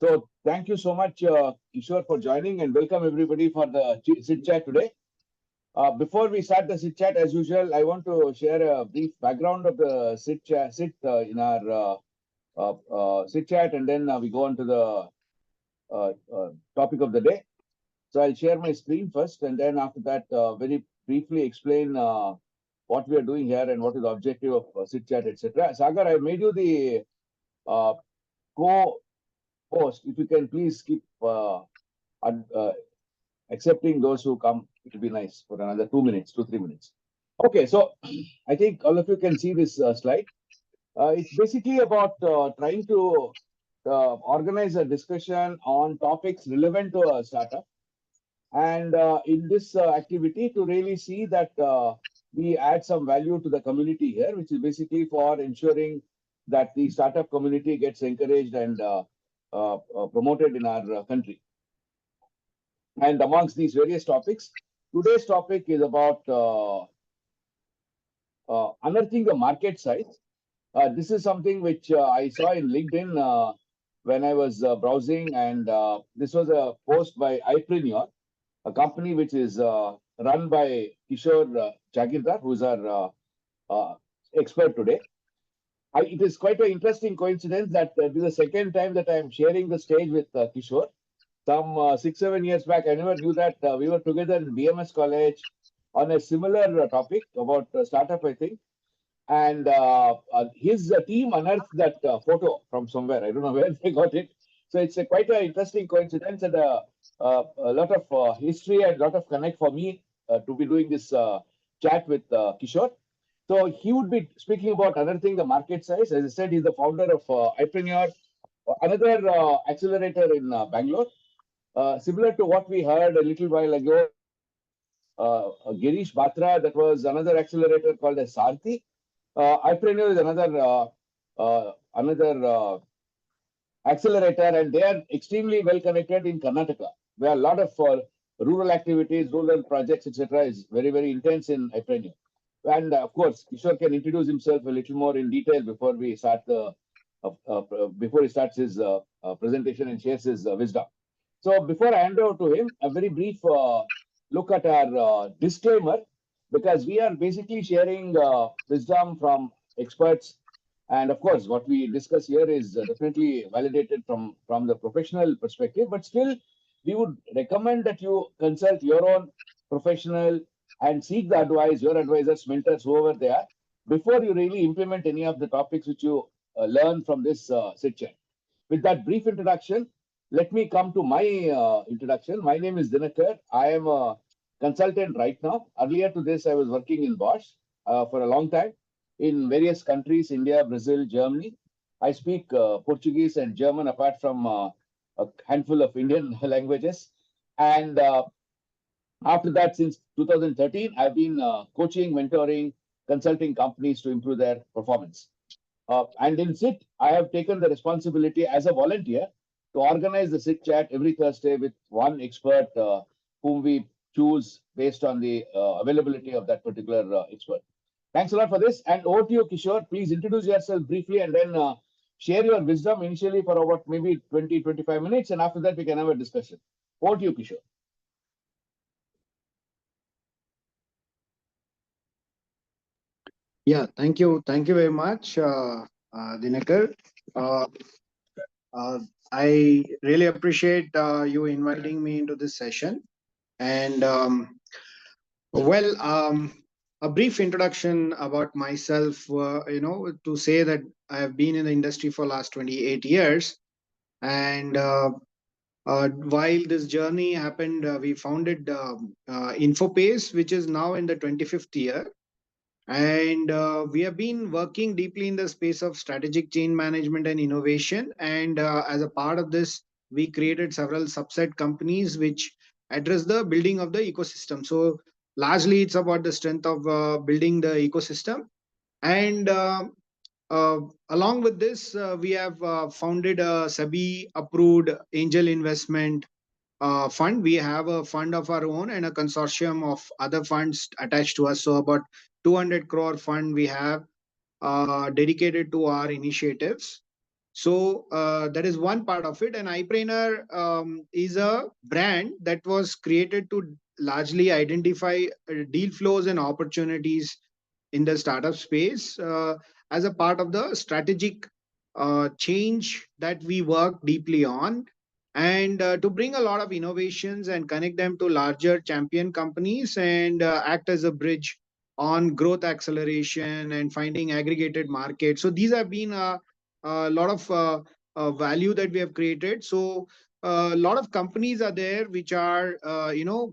So thank you so much, Kishore, for joining, and welcome everybody for the sit chat today. Before we start the sit chat, as usual, I want to share a brief background of the sit in our sit chat, and then we go on to the topic of the day. So I'll share my screen first, and then after that, very briefly explain what we are doing here and what is the objective of sit chat, etc. Sagar, I made you the co-host. If you can please keep accepting those who come, it will be nice for another 2 minutes, 3 minutes. Okay, so I think all of you can see this slide. It's basically about trying to organize a discussion on topics relevant to a startup. And in this activity, to really see that we add some value to the community here, which is basically for ensuring that the startup community gets encouraged and promoted in our country. And amongst these various topics, today's topic is about unearthing the market size. This is something which I saw in LinkedIn when I was browsing, and this was a post by iPreneur, a company which is run by Kishore Jagirdar, who is our expert today. It is quite an interesting coincidence that this is the second time that I am sharing the stage with Kishore. Some 6-7 years back, I never knew that we were together in BMS College on a similar topic about startup, I think. And his team unearthed that photo from somewhere. I don't know where they got it. So it's quite an interesting coincidence and a lot of history and a lot of connect for me to be doing this chat with Kishore. So he would be speaking about unearthing the market size. As I said, he's the founder of iPreneur, another accelerator in Bangalore. Similar to what we heard a little while ago, Girish Batra, that was another accelerator called as Sarthi. iPreneur is another accelerator, and they are extremely well connected in Karnataka, where a lot of rural activities, rural projects, etc., is very, very intense in iPreneur. And of course, Kishore can introduce himself a little more in detail before we start before he starts his presentation and shares his wisdom. So before I hand over to him, a very brief look at our disclaimer, because we are basically sharing wisdom from experts. And of course, what we discuss here is definitely validated from the professional perspective, but still, we would recommend that you consult your own professional and seek the advice, your advisors, mentors, whoever they are, before you really implement any of the topics which you learn from this sit chat. With that brief introduction, let me come to my introduction. My name is Dinakar. I am a consultant right now. Earlier to this, I was working in Bosch for a long time in various countries, India, Brazil, Germany. I speak Portuguese and German, apart from a handful of Indian languages. And after that, since 2013, I've been coaching, mentoring, consulting companies to improve their performance. And in SIT, I have taken the responsibility as a volunteer to organize the SIT chat every Thursday with one expert whom we choose based on the availability of that particular expert. Thanks a lot for this. And over to you, Kishore. Please introduce yourself briefly and then share your wisdom initially for about maybe 20-25 minutes. And after that, we can have a discussion. Over to you, Kishore. Yeah, thank you. Thank you very much, Dinakar. I really appreciate you inviting me into this session. And a brief introduction about myself, to say that I have been in the industry for last 28 years. And while this journey happened, we founded InfoPace, which is now in the 25th year. And we have been working deeply in the space of strategic change management and innovation. And as a part of this, we created several subset companies which address the building of the ecosystem. So largely, it's about the strength of building the ecosystem. And along with this, we have founded a SEBI-approved angel investment fund. We have a fund of our own and a consortium of other funds attached to us. So about 200 crore fund we have dedicated to our initiatives. So that is one part of it. And iPrainer is a brand that was created to largely identify deal flows and opportunities in the startup space as a part of the strategic change that we work deeply on, and to bring a lot of innovations and connect them to larger champion companies, and act as a bridge on growth acceleration and finding aggregated markets. So these have been a lot of value that we have created. So a lot of companies are there which are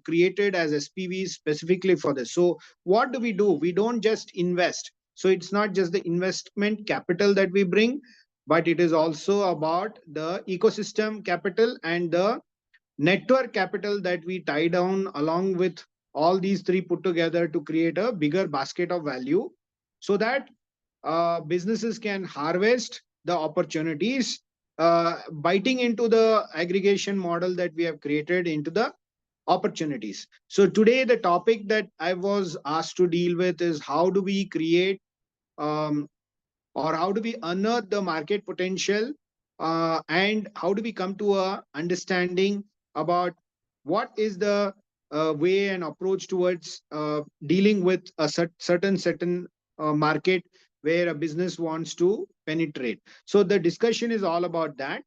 created as SPVs specifically for this. So what do? We don't just invest. So it's not just the investment capital that we bring, but it is also about the ecosystem capital and the network capital that we tie down along with all these three put together to create a bigger basket of value, so that businesses can harvest the opportunities, biting into the aggregation model that we have created into the opportunities. So today, the topic that I was asked to deal with is how do we create um, or how do we unearth the market potential, and how do we come to a understanding about what is the way and approach towards dealing with a certain market where a business wants to penetrate. So the discussion is all about that.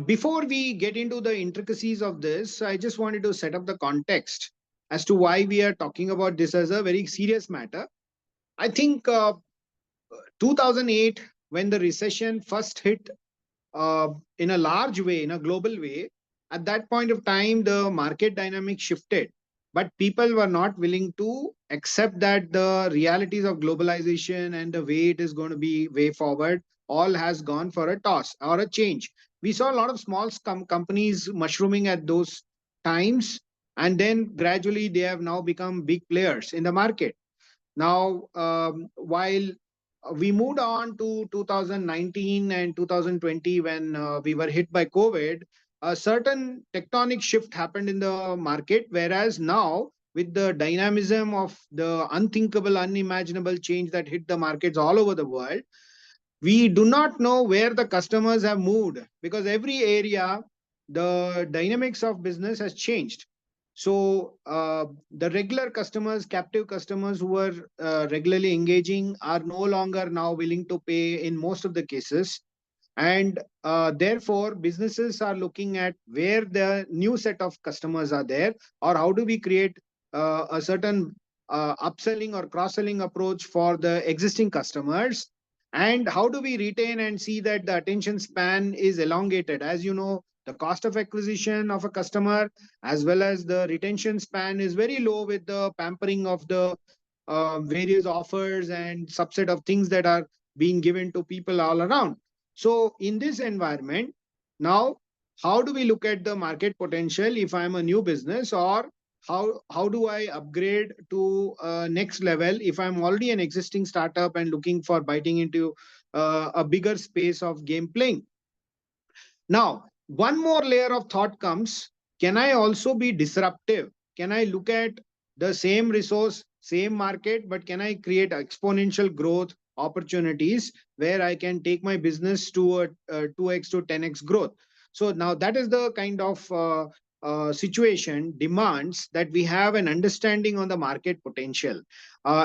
Before we get into the intricacies of this, I just wanted to set up the context as to why we are talking about this as a very serious matter. I think 2008, when the recession first hit in a large way, in a global way, at that point of time, the market dynamic shifted. But people were not willing to accept that the realities of globalization and the way it is going to be way forward all has gone for a toss or a change. We saw a lot of small companies mushrooming at those times, and then gradually they have now become big players in the market. Now, while we moved on to 2019 and 2020, when we were hit by COVID, a certain tectonic shift happened in the market. Whereas now, with the dynamism of the unthinkable, unimaginable change that hit the markets all over the world, we do not know where the customers have moved, because every area, the dynamics of business has changed. So the regular customers, captive customers who were regularly engaging, are no longer now willing to pay in most of the cases. And therefore businesses are looking at where the new set of customers are there, or how do we create a certain upselling or cross-selling approach for the existing customers, and how do we retain and see that the attention span is elongated. As you know, the cost of acquisition of a customer as well as the retention span is very low with the pampering of the various offers and subset of things that are being given to people all around. So in this environment, now, how do we look at the market potential if I'm a new business, or how do I upgrade to next level if I'm already an existing startup and looking for biting into a bigger space of game playing? Now, one more layer of thought comes. Can I also be disruptive? Can I look at the same resource, same market, but can I create exponential growth opportunities where I can take my business to a 2x to 10x growth? So now that is the kind of situation demands that we have an understanding on the market potential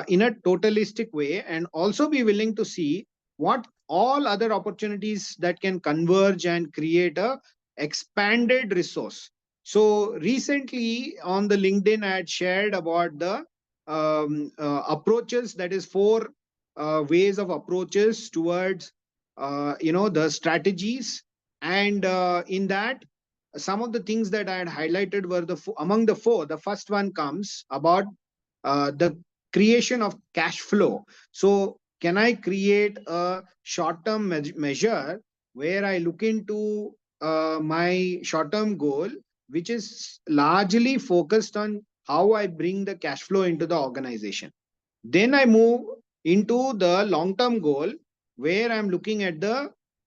in a totalistic way, and also be willing to see what all other opportunities that can converge and create a expanded resource. So recently on the LinkedIn, I had shared about the approaches, that is four ways of approaches towards the strategies. And in that, some of the things that I had highlighted were among the four. The first one comes about the creation of cash flow. So can I create a short-term measure where I look into my short-term goal, which is largely focused on how I bring the cash flow into the organization? Then I move into the long-term goal, where I'm looking at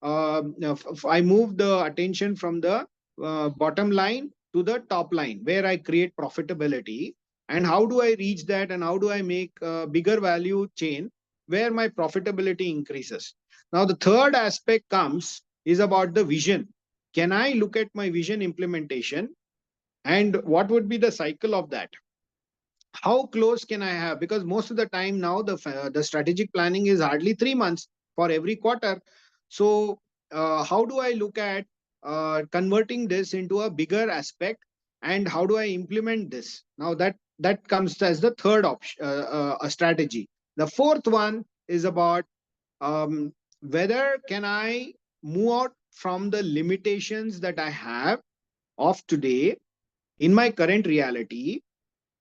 I move the attention from the bottom line to the top line, where I create profitability. And how do I reach that? And how do I make a bigger value chain where my profitability increases. Now, the third aspect comes is about the vision. Can I look at my vision implementation and what would be the cycle of that? How close can I have? Because most of the time now the strategic planning is hardly 3 months for every quarter. So how do I look at converting this into a bigger aspect, and how do I implement this? Now that comes as the third option, a strategy. The fourth one is about whether can I move out from the limitations that I have of today in my current reality,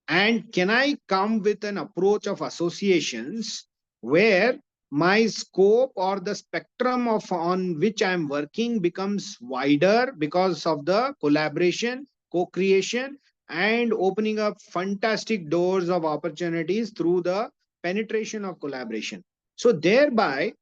and can I come with an approach of associations where my scope or the spectrum of on which I'm working becomes wider because of the collaboration, co-creation, and opening up fantastic doors of opportunities through the penetration of collaboration. So thereby,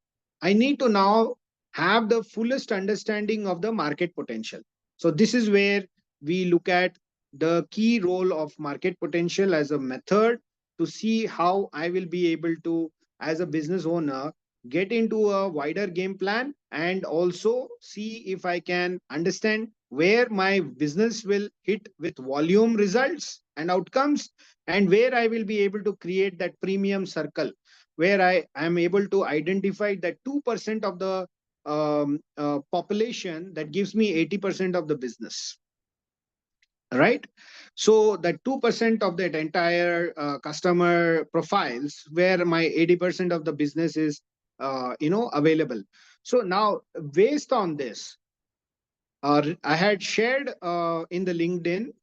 I need to now have the fullest understanding of the market potential. So this is where we look at the key role of market potential as a method to see how I will be able to, as a business owner, get into a wider game plan, and also see if I can understand where my business will hit with volume results and outcomes, and where I will be able to create that premium circle where I am able to identify that 2% of the population that gives me 80% of the business, right? So that 2% of that entire customer profiles where my 80% of the business is available. So now based on this, I had shared in the LinkedIn,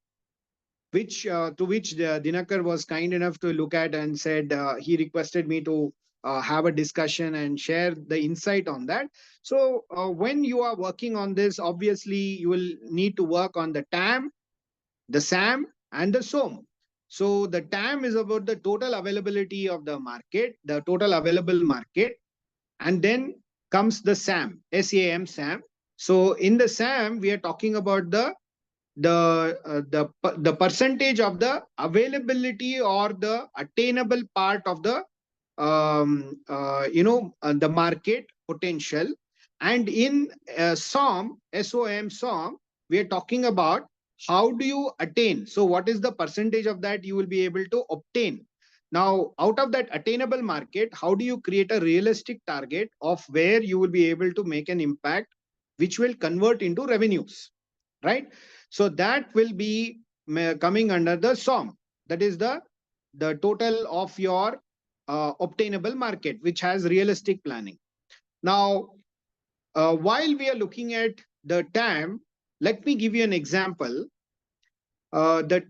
which to which the Dinakar was kind enough to look at and said he requested me to have a discussion and share the insight on that. So when you are working on this, obviously you will need to work on the TAM, the SAM, and the SOM. So the TAM is about the total availability of the market, the total available market, and then comes the SAM, SAM, SAM. So in the SAM, we are talking about the percentage of the availability or the attainable part of the the market potential. And in SOM, we are talking about how do you attain. So what is the percentage of that you will be able to obtain? Now, out of that attainable market, how do you create a realistic target of where you will be able to make an impact, which will convert into revenues, right? So that will be coming under the SOM. That is the total of your obtainable market, which has realistic planning. Now, while we are looking at the TAM, let me give you an example. The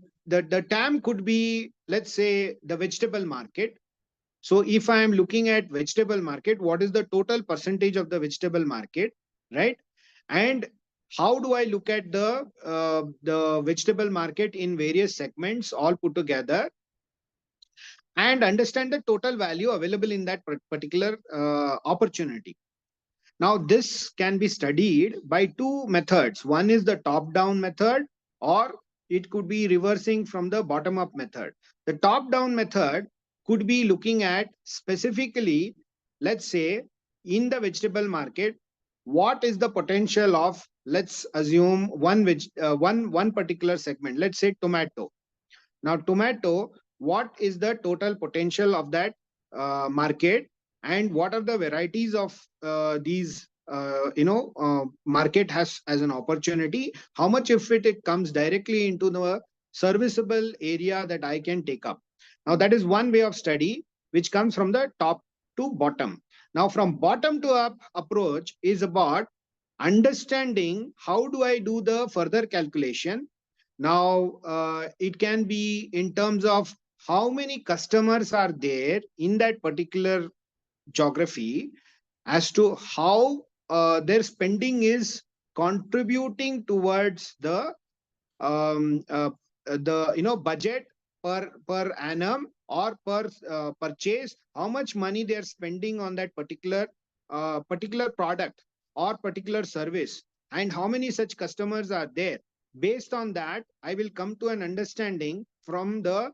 TAM could be, let's say, the vegetable market. So if I am looking at vegetable market, what is the total percentage of the vegetable market, right? And how do I look at the vegetable market in various segments all put together, and understand the total value available in that particular opportunity? Now, this can be studied by two methods. One is the top-down method, or it could be reversing from the bottom-up method. The top-down method could be looking at specifically, let's say, in the vegetable market, what is the potential of, let's assume, one particular segment, let's say tomato. Now, tomato, what is the total potential of that market, and what are the varieties of these market has as an opportunity? How much of it comes directly into the serviceable area that I can take up? Now, that is one way of study which comes from the top to bottom. Now, from bottom to up approach is about understanding how do I do the further calculation. Now, it can be in terms of how many customers are there in that particular geography, as to how their spending is contributing towards um, uh, the budget per annum or per purchase, how much money they are spending on that particular product or particular service, and how many such customers are there. Based on that, I will come to an understanding from the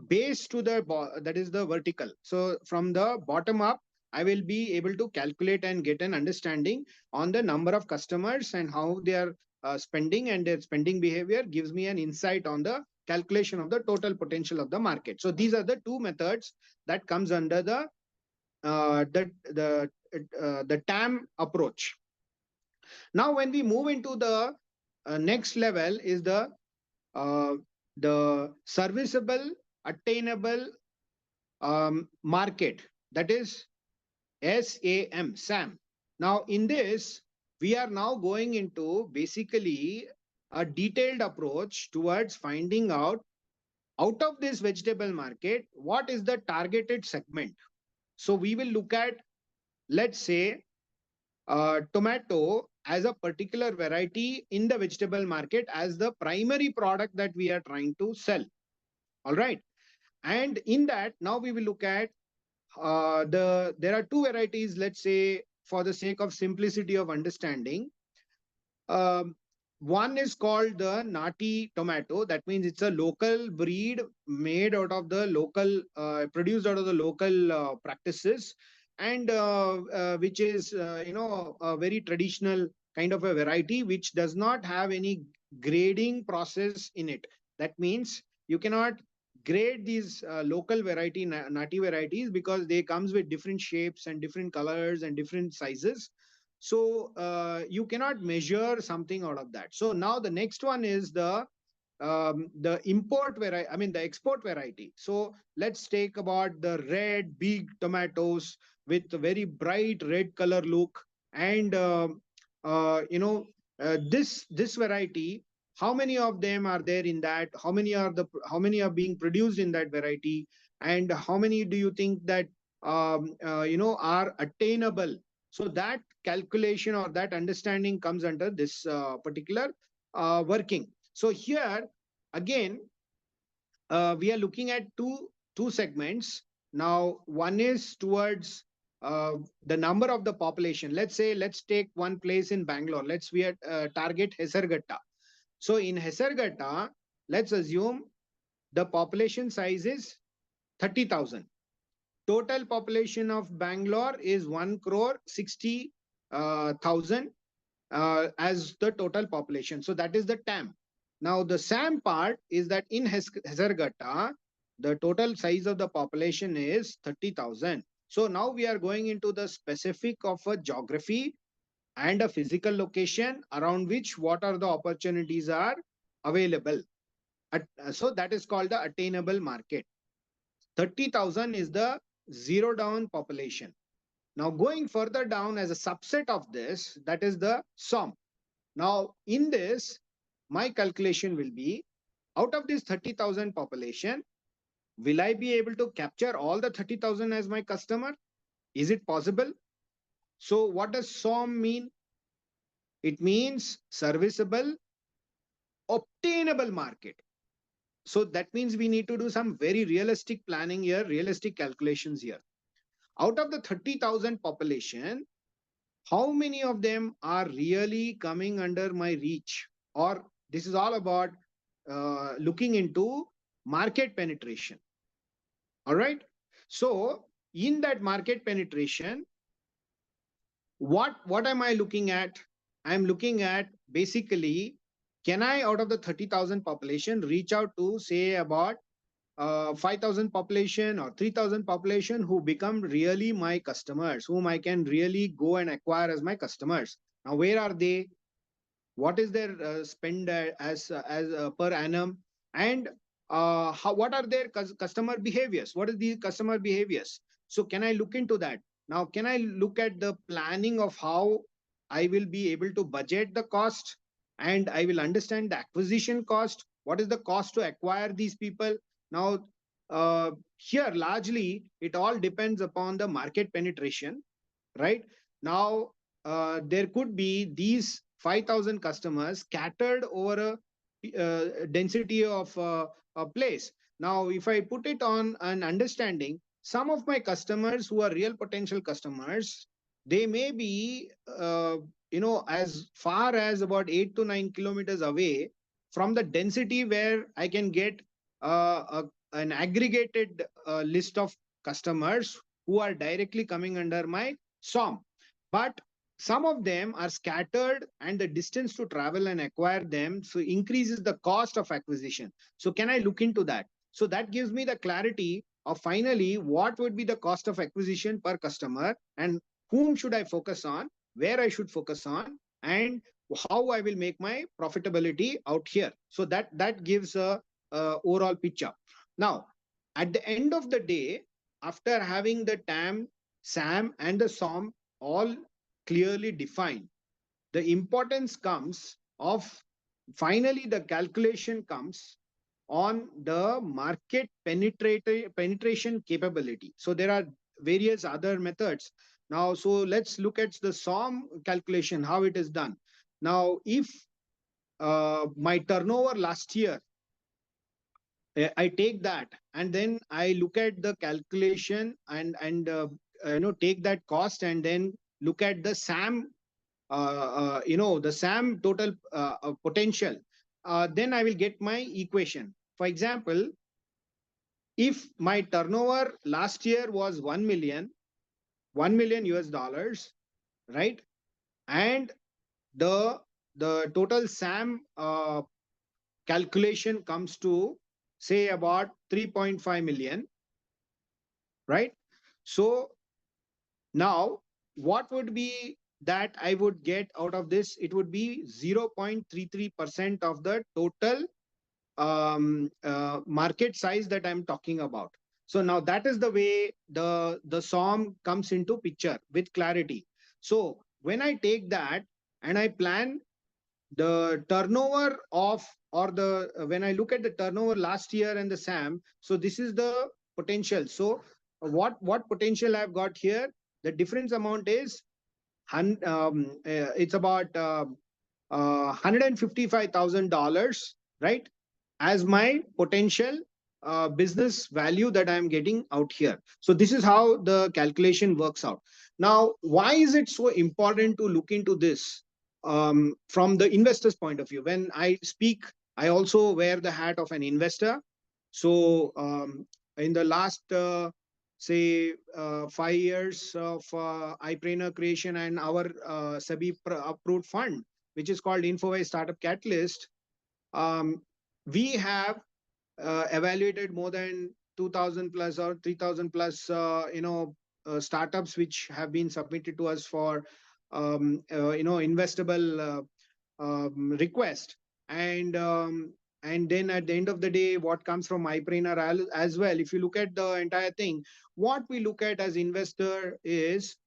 base to the that is the vertical. So from the bottom up, I will be able to calculate and get an understanding on the number of customers and how they are spending, and their spending behavior gives me an insight on the calculation of the total potential of the market. So these are the two methods that comes under the the TAM approach. Now, when we move into the next level is uh, the serviceable, attainable market, that is SAM. Now, in this, we are now going into basically a detailed approach towards finding out of this vegetable market, what is the targeted segment. So we will look at, let's say, tomato as a particular variety in the vegetable market as the primary product that we are trying to sell. All right. And in that, now we will look at there are two varieties, let's say, for the sake of simplicity of understanding. Um, One is called the Nati tomato. That means it's a local breed made out of the local, produced out of the local practices, and which is, a very traditional kind of a variety which does not have any grading process in it. That means you cannot grade these local variety Nati varieties because they comes with different shapes and different colors and different sizes. So you cannot measure something out of that. So now the next one is the import variety, I mean the export variety. So let's take about the red big tomatoes with a very bright red color look, and this variety, how many of them are there in that, how many are being produced in that variety, and how many do you think that are attainable. So that calculation or that understanding comes under this particular working. So here again, we are looking at two segments. Now, one is towards the number of the population. Let's take one place in Bangalore. Let's we target Hesarghatta. So in Hesarghatta, let's assume the population size is 30,000. Total population of Bangalore is 1 crore 60,000 as the total population. So that is the TAM. Now the SAM part is that in Hesarghatta, the total size of the population is 30,000. So now we are going into the specific of a geography and a physical location around which what are the opportunities are available. So that is called the attainable market. 30,000 is the zero down population. Now going further down as a subset of this, that is the SOM. Now in this, my calculation will be, out of this 30,000 population, will I be able to capture all the 30,000 as my customer? Is it possible? So what does SOM mean? It means serviceable, obtainable market. So that means we need to do some very realistic planning here, realistic calculations here. Out of the 30,000 population, how many of them are really coming under my reach? Or this is all about looking into market penetration. All right. So in that market penetration, what am I looking at? I'm looking at basically, can I, out of the 30,000 population, reach out to say about 5,000 population or 3,000 population who become really my customers, whom I can really go and acquire as my customers. Now, where are they? What is their spend as per annum? And what are their customer behaviors? What is the customer behaviors? So can I look into that? Now, can I look at the planning of how I will be able to budget the cost, and I will understand the acquisition cost? What is the cost to acquire these people? Now, here largely it all depends upon the market penetration, right? Now, there could be these 5,000 customers scattered over a density of a place. Now, if I put it on an understanding, some of my customers who are real potential customers, they may be, as far as about 8 to 9 kilometers away from the density where I can get a an aggregated list of customers who are directly coming under my SOM. But some of them are scattered, and the distance to travel and acquire them so increases the cost of acquisition. So can I look into that? So that gives me the clarity of finally what would be the cost of acquisition per customer, and whom should I focus on, where I should focus on, and how I will make my profitability out here. So that gives a overall picture. Now, at the end of the day, after having the TAM, SAM, and the SOM all clearly defined, the importance comes of finally the calculation comes on the market penetration capability. So there are various other methods. Now, so let's look at the SOM calculation, how it is done. Now, if my turnover last year, I take that and then I look at the calculation and take that cost and then look at the SAM, the SAM total potential. Then I will get my equation. For example, if my turnover last year was 1 million US dollars, right? And the total SAM calculation comes to say about 3.5 million, right? So now what would be that I would get out of this? It would be 0.33% of the total market size that I'm talking about. So now that is the way the SOM comes into picture with clarity. So when I take that and I plan the turnover of, or the when I look at the turnover last year and the SAM, so this is the potential. So what potential I've got here? The difference amount is it's about $155,000, right? As my potential business value that I'm getting out here. So this is how the calculation works out. Now, why is it so important to look into this from the investor's point of view? When I speak, I also wear the hat of an investor. So in the last say 5 years of iPreneur creation and our SEBI approved fund, which is called InfoWise Startup Catalyst, we have evaluated more than 2000 plus or 3000 plus startups which have been submitted to us for investable request. And then at the end of the day, what comes from iPreneur as well, if you look at the entire thing, what we look at as investor is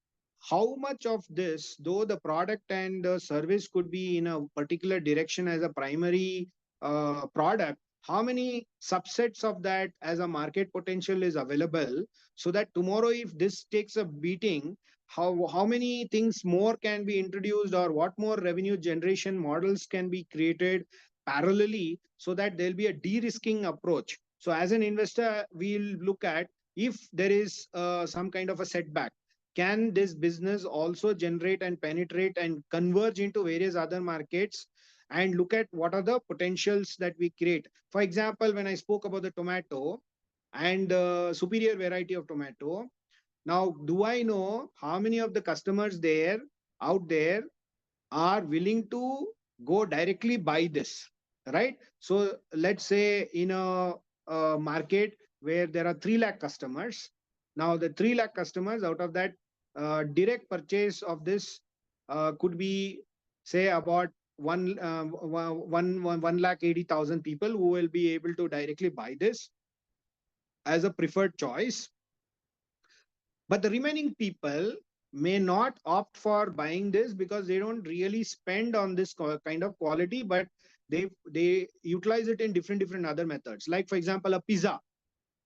how much of this, though the product and the service could be in a particular direction as a primary product, how many subsets of that as a market potential is available, so that tomorrow if this takes a beating, how many things more can be introduced, or what more revenue generation models can be created parallelly, so that there'll be a de-risking approach. So as an investor, we'll look at if there is some kind of a setback, can this business also generate and penetrate and converge into various other markets, and look at what are the potentials that we create. For example, when I spoke about the tomato and the superior variety of tomato, now do I know how many of the customers out there are willing to go directly buy this, right? So let's say in a market where there are 3 lakh customers, now the 3 lakh customers, out of that, direct purchase of this could be say about 1,80,000 people who will be able to directly buy this as a preferred choice. But the remaining people may not opt for buying this because they don't really spend on this kind of quality, but they utilize it in different other methods. Like for example, a Pizza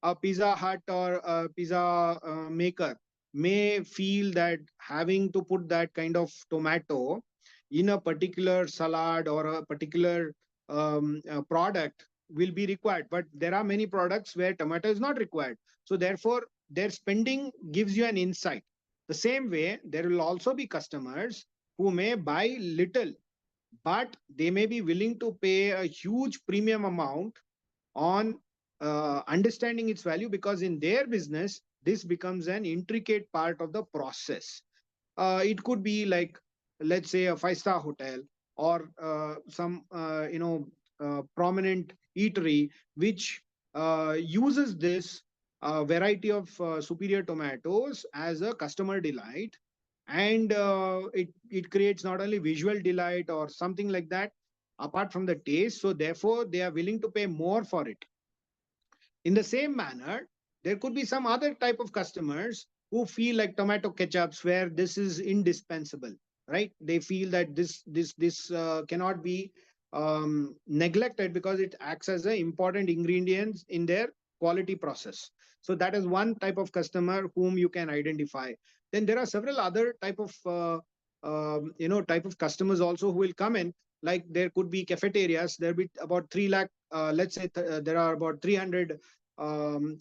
Hut or a pizza maker may feel that having to put that kind of tomato in a particular salad or a particular product will be required. But there are many products where tomato is not required. So therefore, their spending gives you an insight. The same way, there will also be customers who may buy little, but they may be willing to pay a huge premium amount on understanding its value, because in their business, this becomes an intricate part of the process. It could be like, let's say, a five-star hotel, or some prominent eatery which uses this variety of superior tomatoes as a customer delight, and it creates not only visual delight or something like that, apart from the taste, so therefore they are willing to pay more for it. In the same manner, there could be some other type of customers who feel like tomato ketchups, where this is indispensable, right? They feel that this cannot be neglected, because it acts as an important ingredient in their quality process. So that is one type of customer whom you can identify. Then there are several other type of customers also who will come in. Like, there could be cafeterias. There will be about 3 lakh, let's say there are about 300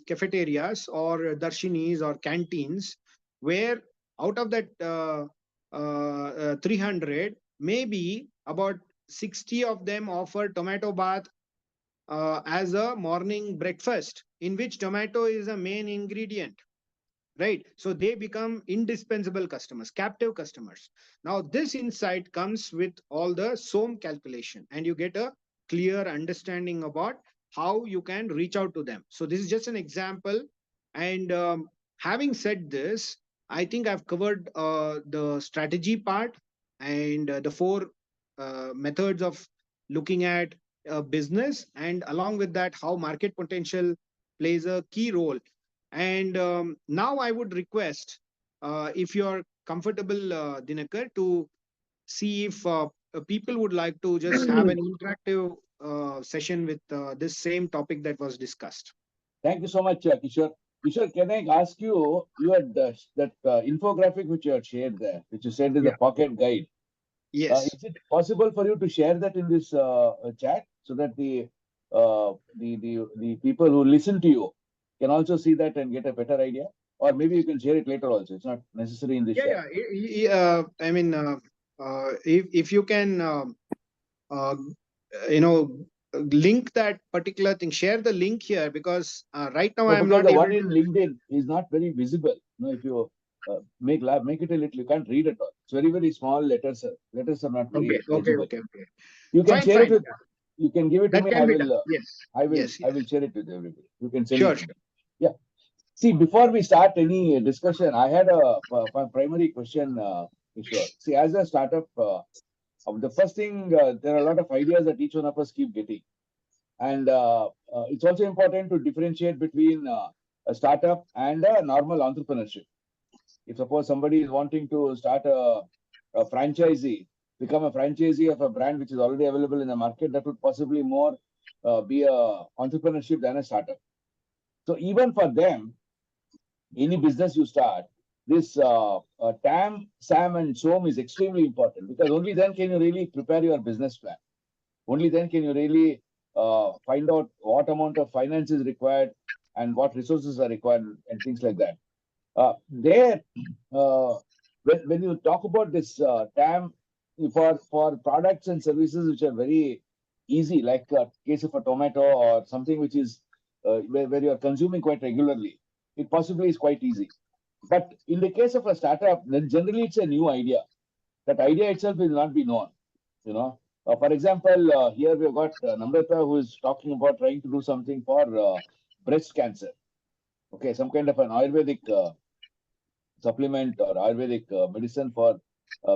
cafeterias or darshinis or canteens, where out of that 300, maybe about 60 of them offer tomato bath as a morning breakfast, in which tomato is a main ingredient, right? So they become indispensable customers, captive customers. Now this insight comes with all the SOM calculation, and you get a clear understanding about how you can reach out to them. So this is just an example. And having said this, I think I've covered the strategy part, and the four methods of looking at a business, and along with that, how market potential plays a key role. And now I would request, if you're comfortable, Dinakar, to see if people would like to just have an interactive session with this same topic that was discussed. Thank you so much, Kishore. Kishore, can I ask you, you had that infographic which you had shared there, which you said is Yeah. the pocket guide. Yes. Is it possible for you to share that in this chat, so that the people who listen to you can also see that and get a better idea? Or maybe you can share it later also. It's not necessary in this Yeah, chat. I mean, if you can, uh, you know, link that particular thing, share the link here, because right now No, I am because not the able one in to. LinkedIn is not very visible. You know, if you make it a little, you can't read it all. It's very, very small letters. Letters are not Okay, very okay, legible. okay, okay. You can Fine, share it fine. with. You can give it to That me. can be done. Yes, yes, I yes. will share it with everybody. You can send it Sure, to sure. me. Yeah. See, before we start any discussion, I had a primary question, Kishore. See, as a startup, the first thing, there are a lot of ideas that each one of us keep getting. And it's also important to differentiate between a startup and a normal entrepreneurship. If suppose somebody is wanting to start a franchisee, become a franchisee of a brand which is already available in the market, that would possibly more be a entrepreneurship than a startup. So even for them, any business you start, this TAM, SAM, and SOM is extremely important, because only then can you really prepare your business plan. Only then can you really find out what amount of finance is required and what resources are required and things like that. There, uh, when you talk about this TAM for products and services which are very easy, like a case of a tomato or something which is where you are consuming quite regularly, it possibly is quite easy. But in the case of a startup, then generally it's a new idea. That idea itself will not be known. You know, for example, here we've got Namrata, who is talking about trying to do something for breast cancer. Okay, some kind of an Ayurvedic supplement or Ayurvedic medicine for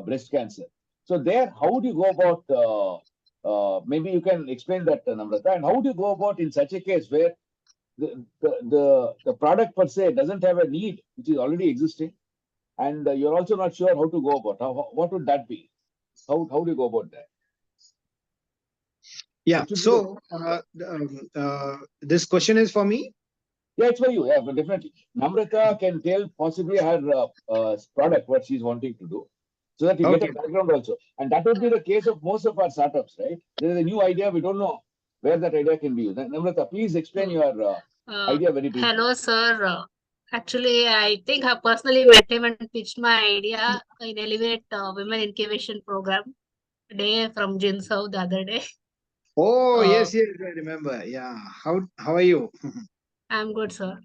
breast cancer. So there, how would you go about? Maybe you can explain that, Namrata, and how do you go about in such a case where the product per se doesn't have a need which is already existing, and you're also not sure how to go about. What would that be? How do you go about that? Yeah. What should be the So this question is for me. Yeah, it's for you. Yeah, but definitely. Namrata can tell possibly her product, what she's wanting to do, so that you get a Okay. background also. And that would be the case of most of our startups, right? There is a new idea, we don't know where that idea can be used. Namrata, please explain your idea very briefly. Hello, sir. Actually, I think I personally met him and pitched my idea in Elevate Women Incubation Program day from Jinsau the other day. Oh, Uh, yes, yes, I remember. Yeah. How are you? I'm good, sir.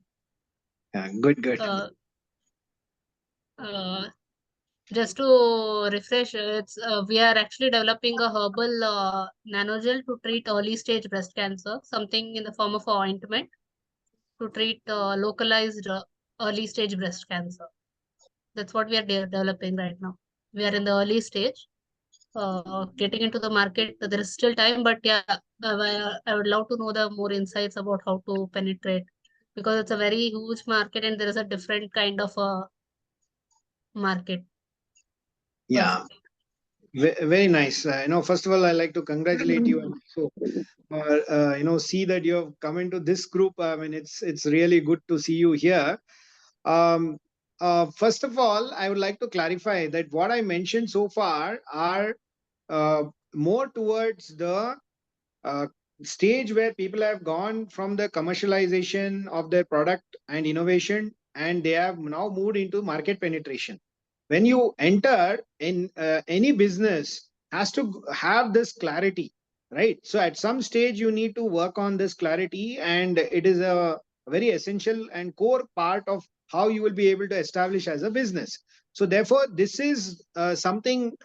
Yeah, good, good. Uh, uh, just to refresh, it's we are actually developing a herbal nanogel to treat early stage breast cancer, something in the form of a ointment to treat localized early stage breast cancer. That's what we are developing right now. We are in the early stage. Getting into the market, there is still time, but yeah, I would love to know the more insights about how to penetrate, because it's a very huge market and there is a different kind of a market per se. Yeah, very nice. First of all, I like to congratulate you and also, see that you have come into this group. I mean, it's really good to see you here. Um, First of all, I would like to clarify that what I mentioned so far are more towards the uh, stage where people have gone from the commercialization of their product and innovation, and they have now moved into market penetration. When you enter in any business, has to have this clarity, right? So at some stage you need to work on this clarity, and it is a very essential and core part of how you will be able to establish as a business. So therefore this is something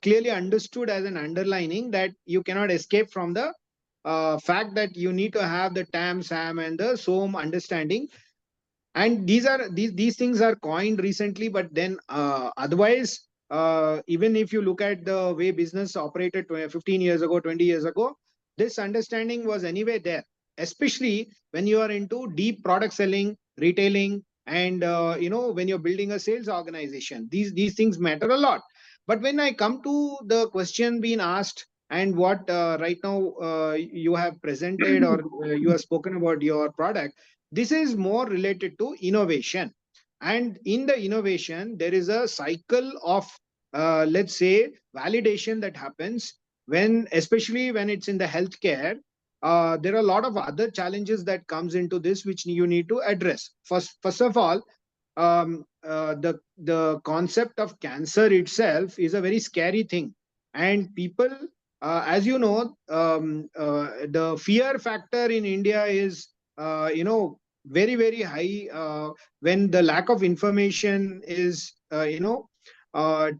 clearly understood as an underlining that you cannot escape from the fact that you need to have the tam sam and the som understanding. And these things are coined recently, but then otherwise, even if you look at the way business operated 15 years ago, 20 years ago, this understanding was anyway there, especially when you are into deep product selling, retailing, and when you're building a sales organization, these things matter a lot. But when I come to the question being asked, and what right now you have presented, or you have spoken about your product, this is more related to innovation. And in the innovation, there is a cycle of, let's say, validation that happens when, especially when it's in the healthcare. There are a lot of other challenges that comes into this which you need to address. First of all, the concept of cancer itself is a very scary thing, and people, as you know, the fear factor in India is very very high when the lack of information is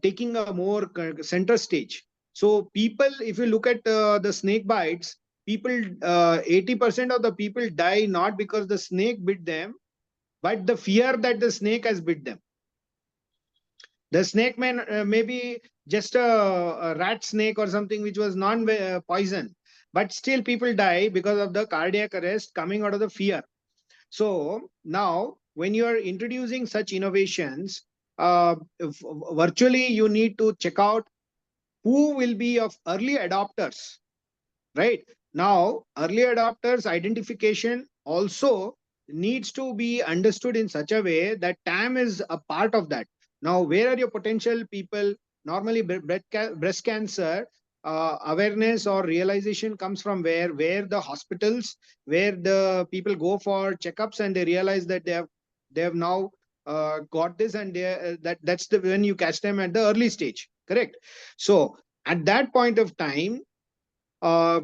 taking a more center stage. So people, if you look at the snake bites, people, 80% of the people die not because the snake bit them, but the fear that the snake has bit them. The snake may be just a rat snake or something which was non poison, but still people die because of the cardiac arrest coming out of the fear. So now, when you are introducing such innovations, virtually you need to check out who will be of early adopters, right? Now, early adopters identification also needs to be understood in such a way that TAM is a part of that. Now, where are your potential people? Normally breast cancer awareness or realization comes from where the hospitals, where the people go for checkups and they realize that they have now got this, and that's the when you catch them at the early stage, correct? So at that point of time, uh,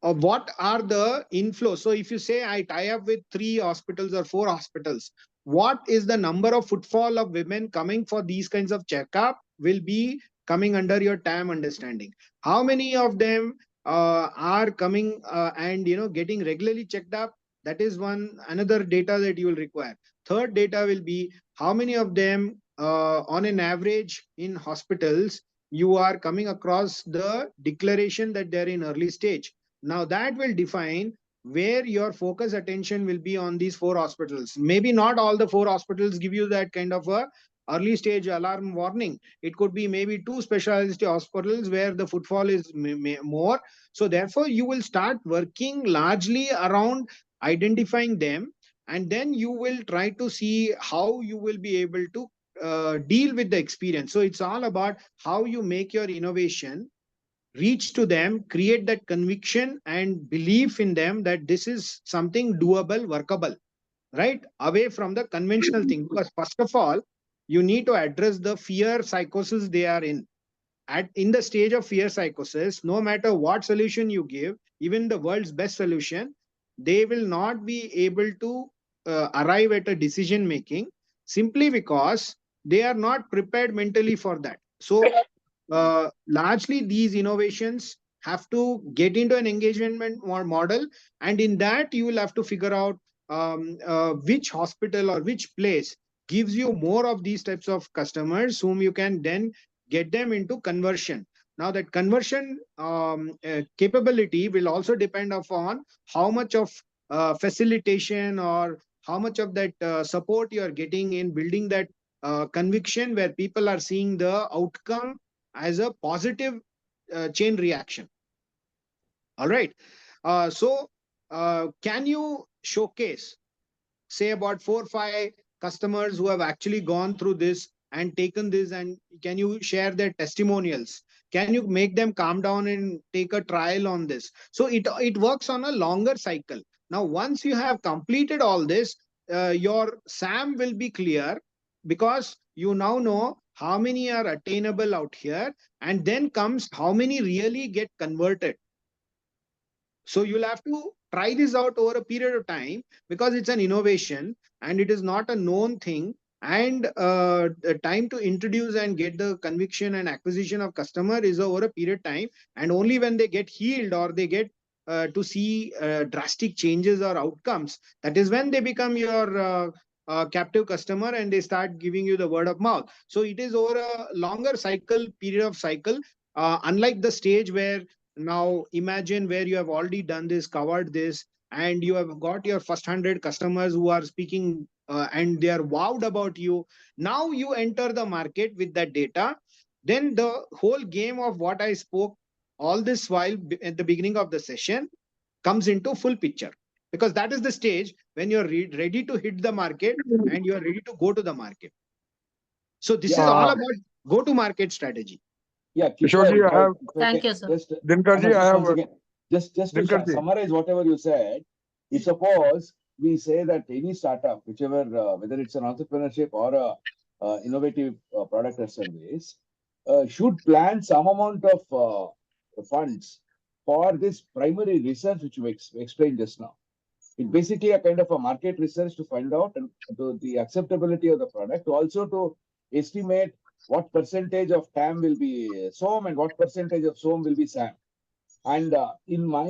what are the inflows? So if you say I tie up with 3 hospitals or 4 hospitals, what is the number of footfall of women coming for these kinds of checkup will be coming under your TAM understanding. How many of them are coming and getting regularly checked up? That is one another data that you will require. Third data will be how many of them on an average in hospitals you are coming across the declaration that they're in early stage. Now that will define where your focus attention will be on these 4 hospitals. Maybe not all the 4 hospitals give you that kind of a early stage alarm warning. It could be maybe 2 specialty hospitals where the footfall is more. So therefore you will start working largely around identifying them, and then you will try to see how you will be able to deal with the experience. So it's all about how you make your innovation reach to them, create that conviction and belief in them that this is something doable, workable, right? Away from the conventional thing. Because first of all, you need to address the fear psychosis they are in. in the stage of fear psychosis, no matter what solution you give, even the world's best solution, they will not be able to arrive at a decision making, simply because they are not prepared mentally for that. So largely these innovations have to get into an engagement model, and in that you will have to figure out which hospital or which place gives you more of these types of customers whom you can then get them into conversion. Now that conversion capability will also depend upon how much of facilitation or how much of that support you are getting in building that conviction, where people are seeing the outcome as a positive chain reaction. All right. Can you showcase, say, about 4 or 5 customers who have actually gone through this and taken this, and can you share their testimonials? Can you make them calm down and take a trial on this? So it works on a longer cycle. Now, once you have completed all this, your SAM will be clear, because you now know how many are attainable out here, and then comes how many really get converted. So you'll have to try this out over a period of time, because it's an innovation and it is not a known thing. And the time to introduce and get the conviction and acquisition of customer is over a period of time. And only when they get healed, or they get to see drastic changes or outcomes, that is when they become your captive customer, and they start giving you the word of mouth. So it is over a longer period of cycle, unlike the stage where, now imagine, where you have already done this, covered this, and you have got your first 100 customers who are speaking and they are wowed about you. Now you enter the market with that data. Then the whole game of what I spoke all this while at the beginning of the session comes into full picture, because that is the stage when you're ready to hit the market and you're ready to go to the market. So this is all about go to market strategy. Yeah, Kishore, I have. Thank you, sir. Dinkarji, I have. Just to summarize whatever you said, if suppose we say that any startup, whichever, whether it's an entrepreneurship or a innovative product or service, should plan some amount of funds for this primary research which we explained just now. It's basically a kind of a market research to find out and the acceptability of the product, also to estimate what percentage of TAM will be SOM and what percentage of SOM will be SAM. And in my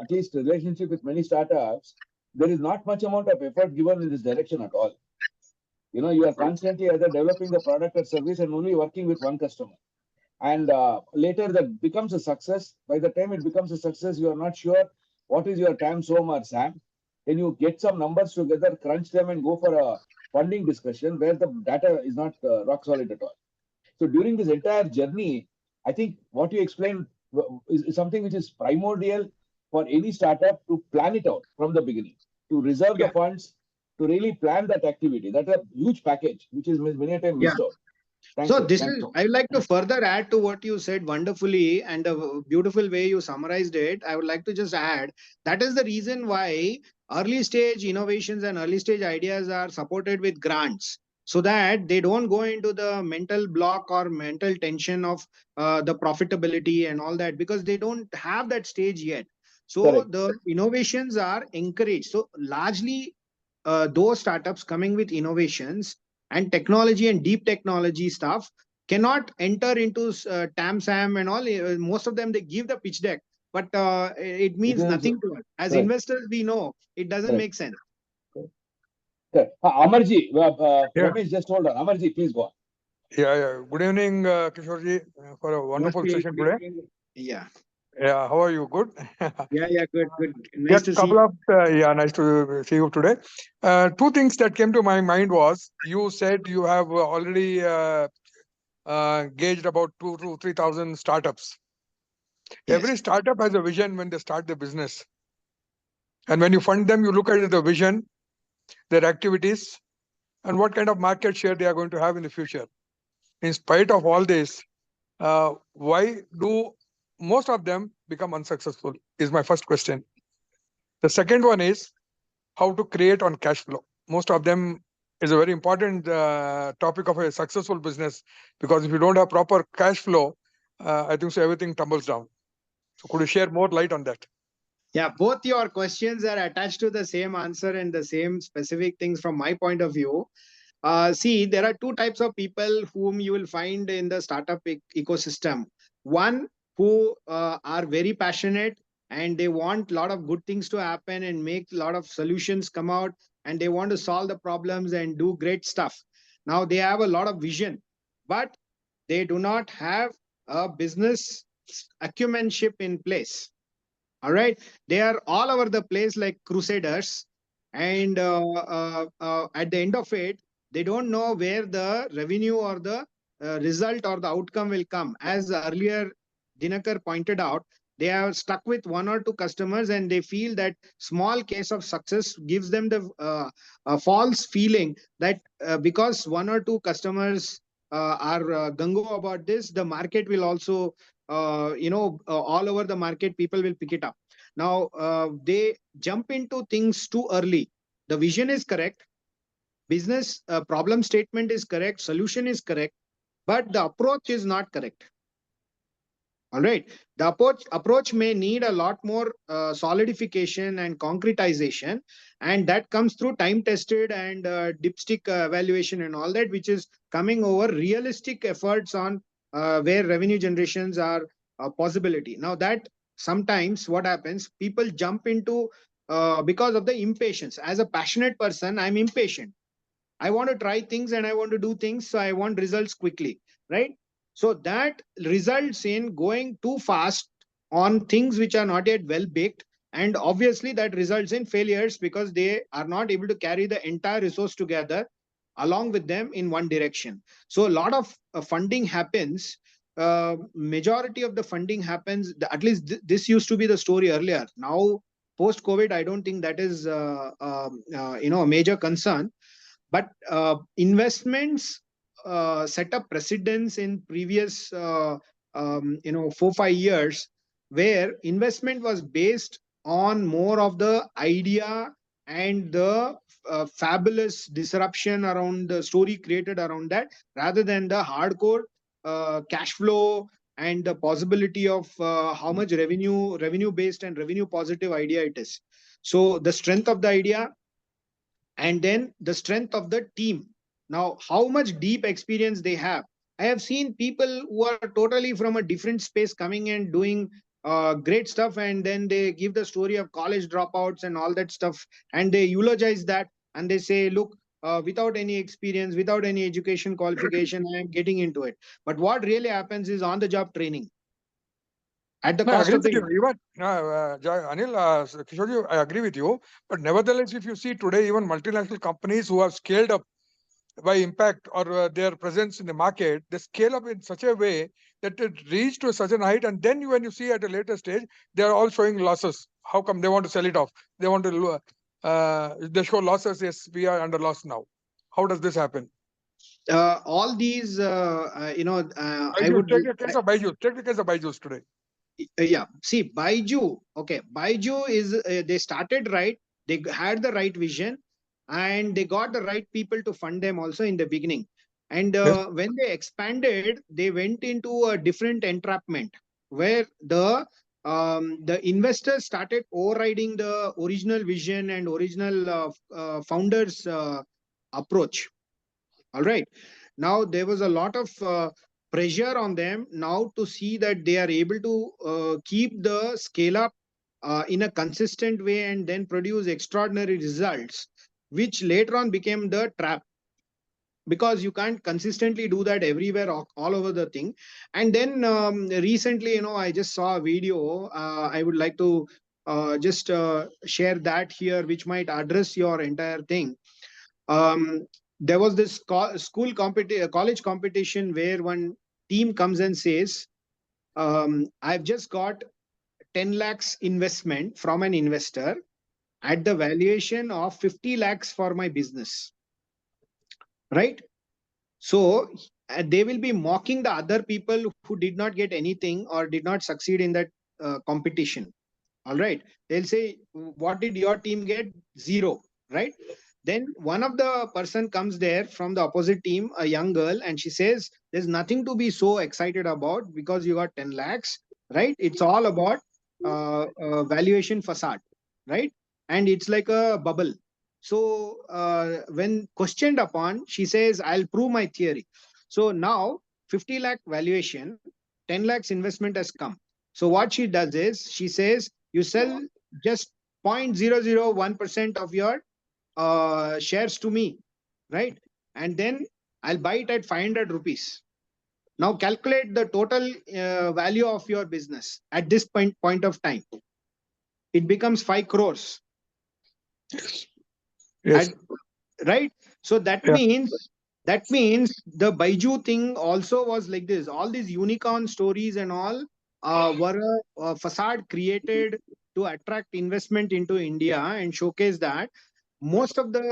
at least relationship with many startups, there is not much amount of effort given in this direction at all. You know, you are constantly either developing the product or service and only working with one customer. And later that becomes a success. By the time it becomes a success, you are not sure what is your TAM, SOM or SAM. Then you get some numbers together, crunch them and go for a funding discussion where the data is not rock solid at all. So during this entire journey, I think what you explained is something which is primordial for any startup to plan it out from the beginning, to reserve the funds, to really plan that activity. That's a huge package, which is many times missed out. I would like to further add to what you said wonderfully, and the beautiful way you summarized it. I would like to just add, that is the reason why early stage innovations and early stage ideas are supported with grants, so that they don't go into the mental block or mental tension of the profitability and all that, because they don't have that stage yet. So correct, the innovations are encouraged. So largely those startups coming with innovations and technology and deep technology stuff cannot enter into TAM, SAM and all. Most of them, they give the pitch deck, but it means nothing to us. As investors, we know it doesn't make sense. Amarji, Ramesh, just hold on. Amarji, please go on. Yeah. Good evening, Kishore, for a wonderful session today. Yeah. Yeah, how are you? Good? Good. Nice to see you. Nice to see you today. 2 things that came to my mind was, you said you have already gauged about 2,000 to 3,000 startups. Yes. Every startup has a vision when they start the business. And when you fund them, you look at the vision, their activities, and what kind of market share they are going to have in the future. In spite of all this, why do most of them become unsuccessful is my first question. The second one is how to create on cash flow. Most of them is a very important topic of a successful business, because if you don't have proper cash flow, I think so everything tumbles down. So could you share more light on that? Yeah, both your questions are attached to the same answer and the same specific things from my point of view. See, there are two types of people whom you will find in the startup ecosystem. One who are very passionate and they want a lot of good things to happen and make a lot of solutions come out, and they want to solve the problems and do great stuff. Now they have a lot of vision, but they do not have a business acumenship in place. All right, they are all over the place like crusaders, and at the end of it, they don't know where the revenue or the result or the outcome will come. As earlier Dinakar pointed out, they are stuck with one or two customers, and they feel that small case of success gives them the false feeling that because one or two customers are gung-ho about this, the market will also all over the market, people will pick it up. Now they jump into things too early. The vision is correct, business problem statement is correct, solution is correct, but the approach is not correct. All right, the approach may need a lot more solidification and concretization, and that comes through time tested and dipstick evaluation and all that, which is coming over realistic efforts on where revenue generations are a possibility. Now that sometimes what happens, people jump into because of the impatience. As a passionate person, I'm impatient. I want to try things and I want to do things, so I want results quickly, right? So that results in going too fast on things which are not yet well baked, and obviously that results in failures because they are not able to carry the entire resource together along with them in one direction. So a lot of funding happens. Majority of the funding happens. At least this used to be the story earlier. Now post COVID, I don't think that is a major concern, but investments set up precedents in previous 4-5 years, where investment was based on more of the idea and the fabulous disruption around the story created around that, rather than the hardcore cash flow and the possibility of how much revenue based and revenue positive idea it is. So the strength of the idea, and then the strength of the team. Now how much deep experience they have. I have seen people who are totally from a different space coming and doing great stuff, and then they give the story of college dropouts and all that stuff, and they eulogize that, and they say, look, without any experience, without any education qualification, I am getting into it. But what really happens is on the job training at the No, I cost agree of the with you. Even Anil, Kishore, I agree with you. But nevertheless, if you see today, even multinational companies who have scaled up by impact or their presence in the market, they scale up in such a way that it reached to such a height, and then when you see at a later stage, they are all showing losses. How come they want to sell it off? They want to they show losses. Yes, we are under loss now. How does this happen? all these I Byju's, would take the case of Byju's. Take the case of Byju's today. yeah, see, Baiju, okay, Baiju is they started right, they had the right vision, and they got the right people to fund them also in the beginning. And Yes. when they expanded, they went into a different entrapment where the investors started overriding the original vision and original founders approach. All right, now there was a lot of pressure on them now to see that they are able to keep the scale up in a consistent way and then produce extraordinary results, which later on became the trap, because you can't consistently do that everywhere all over the thing. And then recently, I just saw a video. I would like to just share that here, which might address your entire thing. um, there was this college competition where one team comes and says, I've just got 10 lakhs investment from an investor at the valuation of 50 lakhs for my business, right? So they will be mocking the other people who did not get anything or did not succeed in that competition. All right, they'll say, what did your team get? Zero, right? Then one of the person comes there from the opposite team, a young girl, and she says, "There's nothing to be so excited about because you got 10 lakhs, right? It's all about valuation facade, right? And it's like a bubble." So when questioned upon, she says, "I'll prove my theory." So now 50 lakh valuation, 10 lakhs investment has come. So what she does is she says, "You sell just 0.001% of your shares to me, right? And then I'll buy it at 500 rupees. Now calculate the total value of your business at this point of time. It becomes 5 crores. Yes. And, right? So that Yeah. means the Baiju thing also was like this. All these unicorn stories and all were a facade created to attract investment into India and showcase that most of the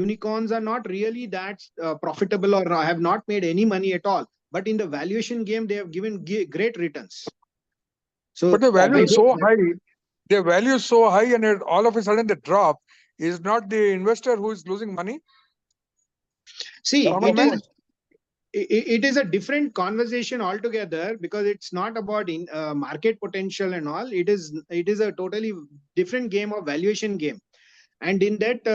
unicorns are not really that profitable or have not made any money at all. But in the valuation game, they have given great returns. So But the value I is so high. The value is so high, and all of a sudden the drop is not the investor who is losing money. see Common it man. is it is a different conversation altogether, because it's not about market potential and all. It is a totally different game of valuation game. And in that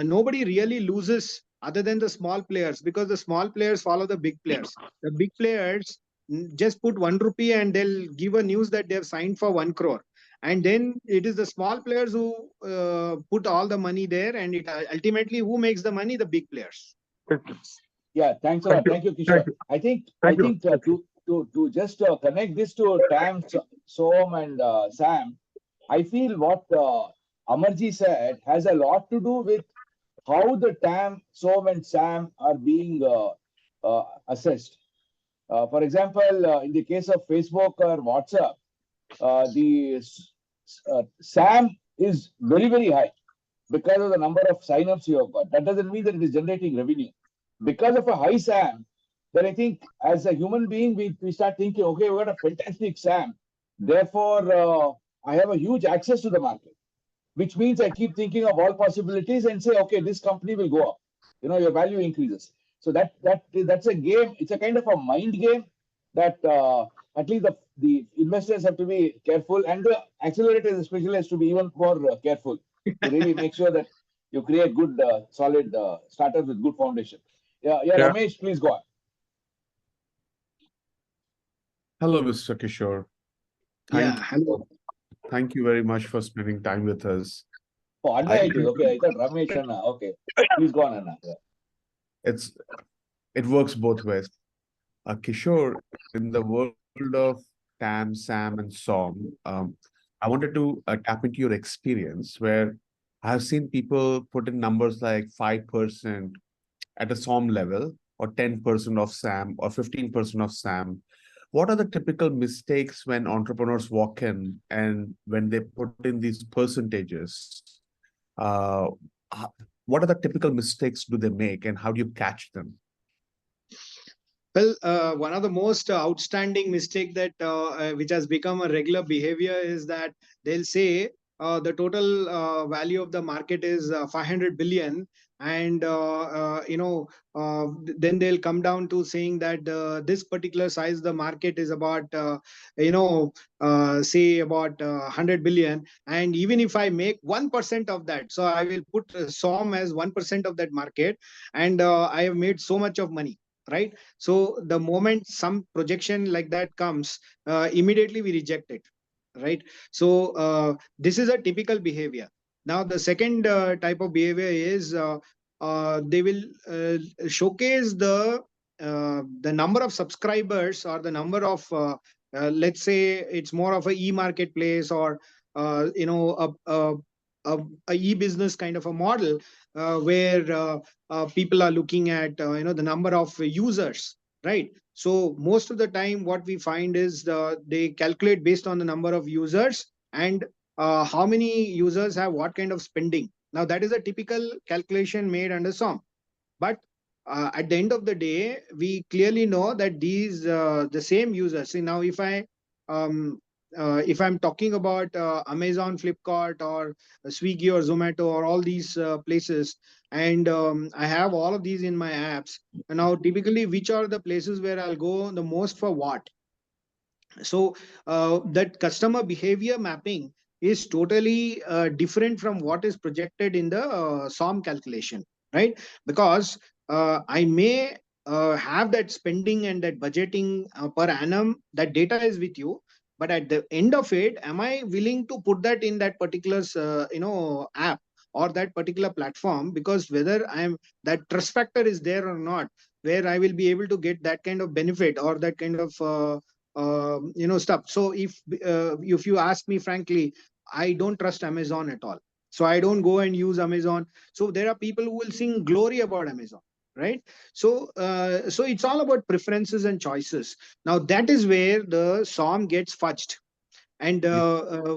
nobody really loses other than the small players, because the small players follow the big players. The big players just put 1 rupee and they'll give a news that they have signed for 1 crore, and then it is the small players who put all the money there, and it ultimately who makes the money? The big players. Yeah, thanks a Thank lot. you. Thank you, Kishore. Thank you. I think Thank you. to just connect this to Tam, Som, and Sam, I feel what Amarji said has a lot to do with how the Tam, Som, and Sam are being assessed. For example, in the case of Facebook or WhatsApp, the SAM is very, very high because of the number of signups you have got. That doesn't mean that it is generating revenue. Because of a high SAM, then I think as a human being, we start thinking, okay, we got a fantastic SAM. Therefore, I have a huge access to the market, which means I keep thinking of all possibilities and say, okay, this company will go up. Your value increases. So that's a game. It's a kind of a mind game that at least the investors have to be careful, and the accelerators especially has to be even more careful to really make sure that you create good, solid startups with good foundation. Yeah, Yeah. Ramesh, please go on. Hello, Mr. Kishore. Hello. Thank you very much for spending time with us. Oh, Anna, it is okay. I thought Ramesh Anna. Okay, please go on, Anna. Yeah. It works both ways. Kishore, in the world of Tam, Sam, and Som, I wanted to tap into your experience, where I've seen people put in numbers like 5% at a Som level, or 10% of Sam, or 15% of Sam. What are the typical mistakes when entrepreneurs walk in and when they put in these percentages? What are the typical mistakes do they make, and how do you catch them? Well, one of the most outstanding mistake that which has become a regular behavior is that they'll say the total value of the market is 500 billion, and then they'll come down to saying that this particular size the market is about say about 100 billion, and even if I make 1% of that, so I will put SOM as 1% of that market, and I have made so much of money, right? So the moment some projection like that comes, immediately we reject it, right? So this is a typical behavior. Now the second type of behavior is they will showcase the number of subscribers, or the number of let's say it's more of a e-marketplace, or a e-business kind of a model, where people are looking at the number of users, right? So most of the time what we find is they calculate based on the number of users, and how many users have what kind of spending. Now that is a typical calculation made under SOM. But at the end of the day, we clearly know that these the same users. See, now if I if I'm talking about Amazon, Flipkart, or Swiggy or Zomato, or all these places, and I have all of these in my apps. And now, typically, which are the places where I'll go the most for what? So that customer behavior mapping is totally different from what is projected in the SOM calculation, right? Because I may have that spending and that budgeting per annum, that data is with you, but at the end of it, am I willing to put that in that particular app or that particular platform? Because whether I'm, that trust factor is there or not, where I will be able to get that kind of benefit or that kind of stuff. So if you ask me frankly, I don't trust Amazon at all, so I don't go and use Amazon. So there are people who will sing glory about Amazon, right? So it's all about preferences and choices. Now that is where the SOM gets fudged. And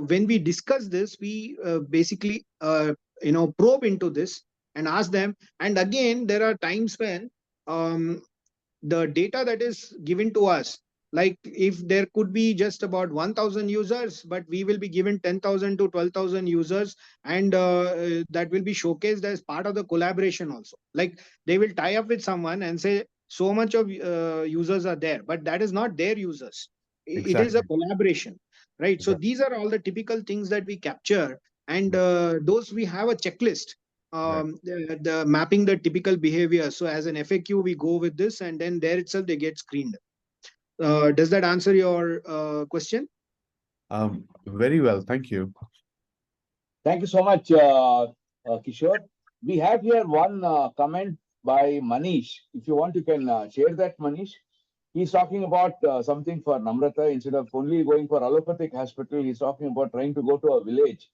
when we discuss this, we basically probe into this and ask them. And again, there are times when the data that is given to us, like if there could be just about 1000 users, but we will be given 10,000 to 12,000 users, and that will be showcased as part of the collaboration also. Like they will tie up with someone and say so much of users are there, but that is not their users. It is a Exactly. collaboration, right? So Exactly. these are all the typical things that we capture, and those we have a checklist, Right. the mapping the typical behavior. So as an FAQ, we go with this, and then there itself they get screened. Does that answer your question? Very well. Thank you. Thank you so much, Kishore. We have here one comment by Manish. If you want, you can share that, Manish. He's talking about something for Namrata. Instead of only going for allopathic hospital, he's talking about trying to go to a village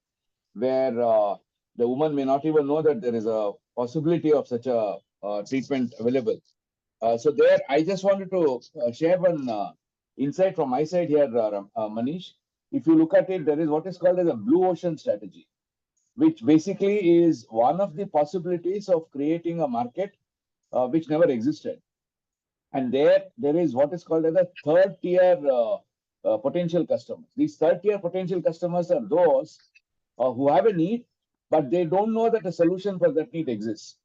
where the woman may not even know that there is a possibility of such a treatment available. So there, I just wanted to share one insight from my side here, Manish. If you look at it, there is what is called as a blue ocean strategy, which basically is one of the possibilities of creating a market which never existed. And there is what is called as a third tier potential customers. These third tier potential customers are those who have a need, but they don't know that a solution for that need exists.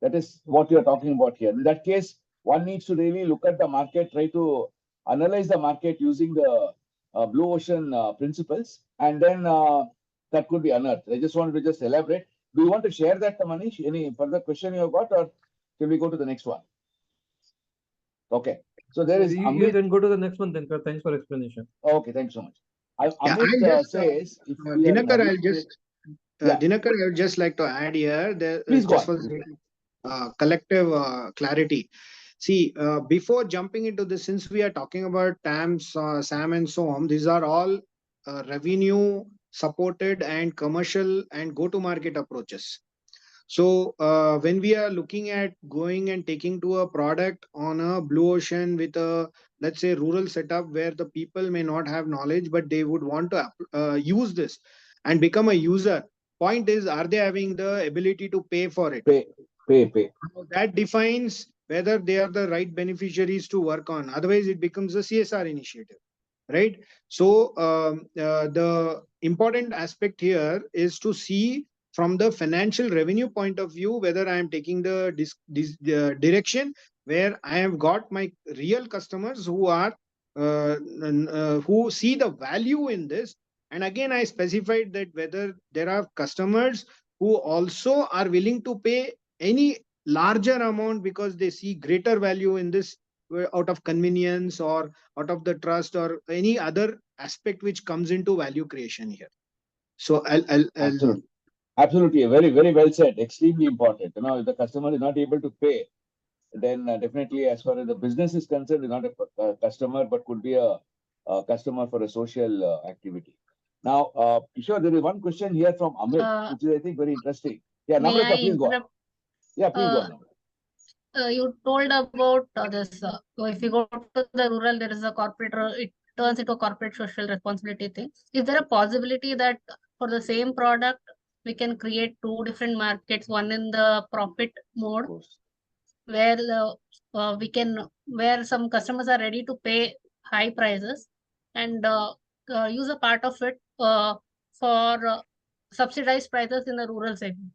That is what you're talking about here. In that case, one needs to really look at the market, try to analyze the market using the blue ocean principles, and then that could be unearthed. I just wanted to just elaborate. Do you want to share that, Manish? Any further question you have got, or can we go to the next one? Okay. So there is You Amit. can go to the next one, Dinakar. Thanks for explanation. Okay, thanks so much. Yeah, Amit I'll just says if we are in Dinakar, hurry to, yeah, Dinakar, I would just like to add here, please go just for on. the sake of collective clarity. See, before jumping into this, since we are talking about TAMS, SAM, and so on, these are all revenue supported and commercial and go-to-market approaches. So when we are looking at going and taking to a product on a blue ocean with a, let's say, rural setup where the people may not have knowledge, but they would want to use this and become a user. Point is, are they having the ability to pay for it? Pay. That defines whether they are the right beneficiaries to work on. Otherwise, it becomes a CSR initiative, right? So the important aspect here is to see from the financial revenue point of view whether I am taking the direction where I have got my real customers who are who see the value in this. And again, I specified that whether there are customers who also are willing to pay any larger amount because they see greater value in this, out of convenience or out of the trust or any other aspect which comes into value creation here. So I'll Absolutely. Very well said. Extremely important. You know, if the customer is not able to pay, then definitely, as far as the business is concerned, is not a customer, but could be a customer for a social activity. Now, Kishore, there is one question here from Amit, which is, I think, very interesting. Yeah, May I Namrata, please go on. interrupt? Yeah, please go on. Namrata. You told about this. If you go to the rural, there is a corporate, it turns into a corporate social responsibility thing. Is there a possibility that for the same product, we can create two different markets, one in the profit mode, where where some customers are ready to pay high prices, and use a part of it for subsidized prices in the rural segment.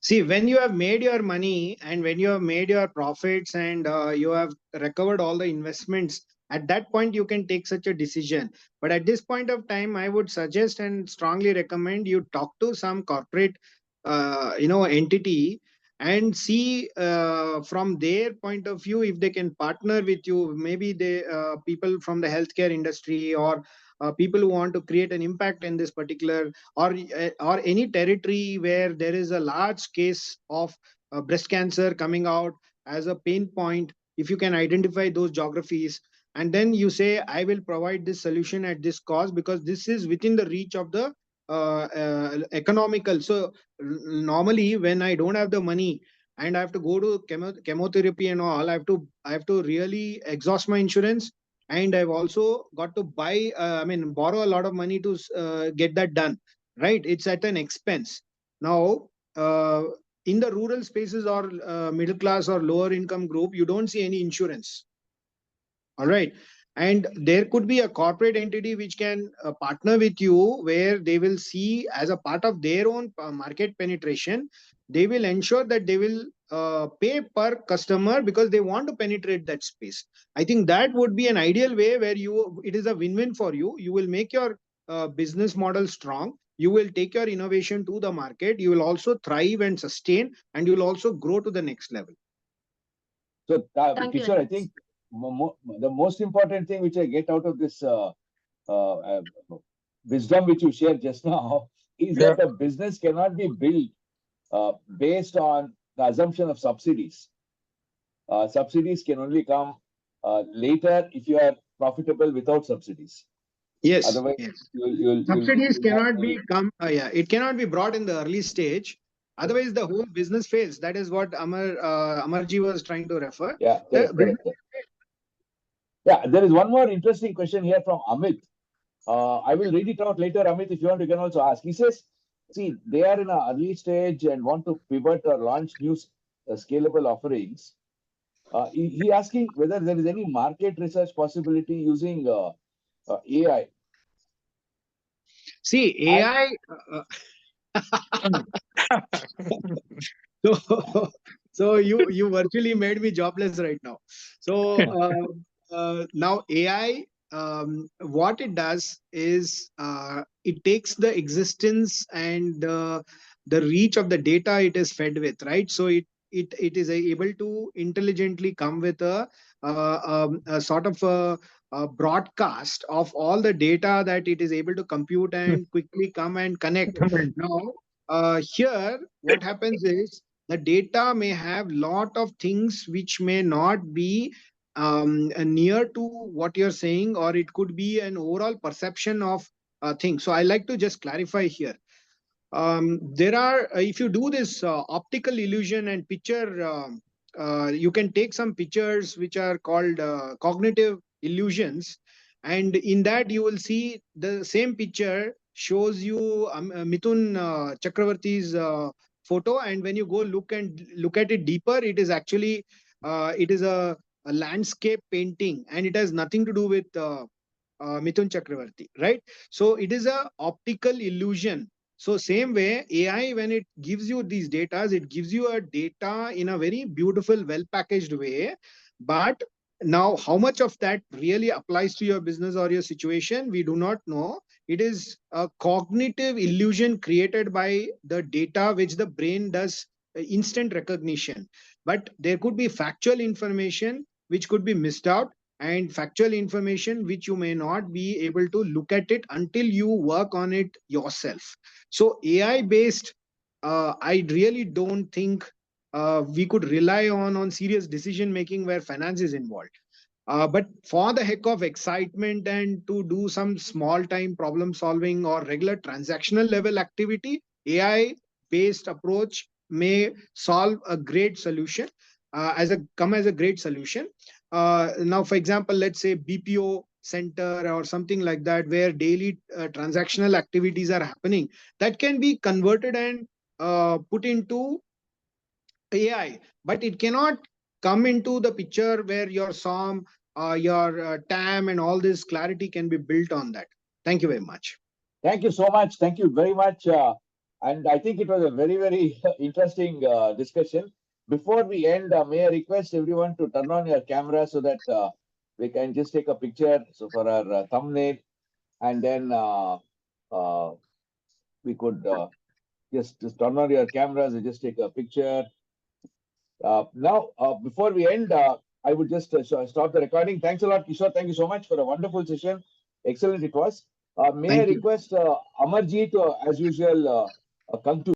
See, when you have made your money and when you have made your profits and you have recovered all the investments, at that point you can take such a decision. But at this point of time, I would suggest and strongly recommend you talk to some corporate, entity and see from their point of view if they can partner with you. Maybe they people from the healthcare industry or people who want to create an impact in this particular or any territory where there is a large case of breast cancer coming out as a pain point. If you can identify those geographies and then you say I will provide this solution at this cost because this is within the reach of the economical. So normally when I don't have the money and I have to go to chemotherapy and all, I have to really exhaust my insurance, and I've also got to buy borrow a lot of money to get that done, right? It's at an expense. Now in the rural spaces or middle class or lower income group, you don't see any insurance. All right. And there could be a corporate entity which can partner with you where they will see as a part of their own market penetration, they will ensure that they will pay per customer because they want to penetrate that space. I think that would be an ideal way where it is a win-win for you. You will make your business model strong. You will take your innovation to the market. You will also thrive and sustain, and you will also grow to the next level. So, Thank you Kishore, very I think the most important thing which I get out of this wisdom which you shared just now is Yeah. that a business cannot be built based on the assumption of subsidies. Subsidies can only come later if you are profitable without subsidies. Yes. Otherwise, Yes. you'll Subsidies not cannot be- be it cannot be brought in the early stage. Otherwise, the whole business fails. That is what Amarji was trying to refer. Yeah, The correct. Yeah, there is one more interesting question here from Amit. I will read it out later, Amit. If you want, you can also ask. He says, see, they are in an early stage and want to pivot or launch new scalable offerings. He asking whether there is any market research possibility using AI. See, AI. So, so you virtually made me jobless right now. So now AI, what it does is it takes the existence and the reach of the data it is fed with, right? So it is able to intelligently come with a sort of a broadcast of all the data that it is able to compute and quickly come and connect. Now, here what happens is the data may have lot of things which may not be near to what you're saying, or it could be an overall perception of things. So I like to just clarify here. There are if you do this optical illusion and picture, you can take some pictures which are called cognitive illusions, and in that you will see the same picture shows you Mithun Chakravarti's photo, and when you go look at it deeper, it is actually it is a landscape painting, and it has nothing to do with Mithun Chakravarti, right? So it is a optical illusion. So same way, AI, when it gives you these data, it gives you a data in a very beautiful, well-packaged way. But now, how much of that really applies to your business or your situation, we do not know. It is a cognitive illusion created by the data which the brain does instant recognition. But there could be factual information which could be missed out, and factual information which you may not be able to look at it until you work on it yourself. So AI based, I really don't think we could rely on serious decision making where finance is involved. But for the heck of excitement and to do some small time problem solving or regular transactional level activity, AI based approach may solve a great solution, as a great solution. Now, for example, let's say BPO center or something like that, where daily transactional activities are happening, that can be converted and put into AI, but it cannot come into the picture where your SOM, your TAM, and all this clarity can be built on that. Thank you very much. Thank you so much. Thank you very much. And I think it was a very, very interesting discussion. Before we end, may I request everyone to turn on your camera so that we can just take a picture so for our thumbnail, and then we could just turn on your cameras and just take a picture. Now, before we end, I would just stop the recording. Thanks a lot, Kishore. Thank you so much for a wonderful session. Excellent it was. May I Thank you. request Amarji to, as usual, conclude?